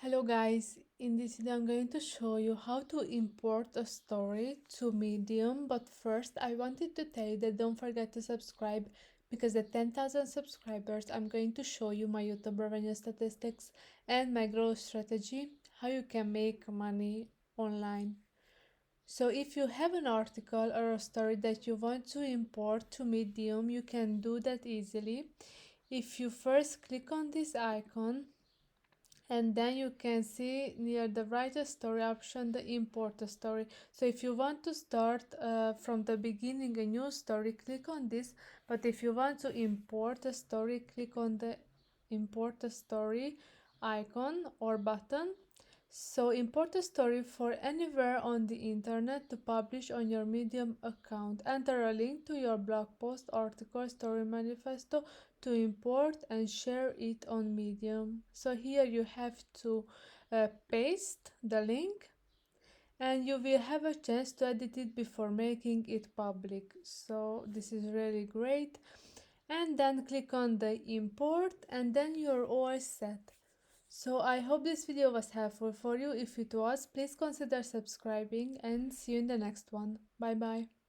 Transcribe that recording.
Hello guys, in this video I'm going to show you how to import a story to Medium, but first I wanted to tell you that don't forget to subscribe because at 10,000 subscribers I'm going to show you my YouTube revenue statistics and my growth strategy, how you can make money online. So if you have an article or a story that you want to import to Medium, you can do that easily. If you first click on this icon, and then you can see near the write a story option the import a story. So if you want to start from the beginning a new story, click on this, but if you want to import a story, click on the import a story icon or button. So import a story for anywhere on the internet to publish on your Medium account. Enter a link to your blog post, article, story, manifesto to import and share it on Medium. So here you have to paste the link and you will have a chance to edit it before making it public. So this is really great. And then click on the import and then you're all set. So I hope this video was helpful for you. If it was, please consider subscribing and see you in the next one. Bye bye.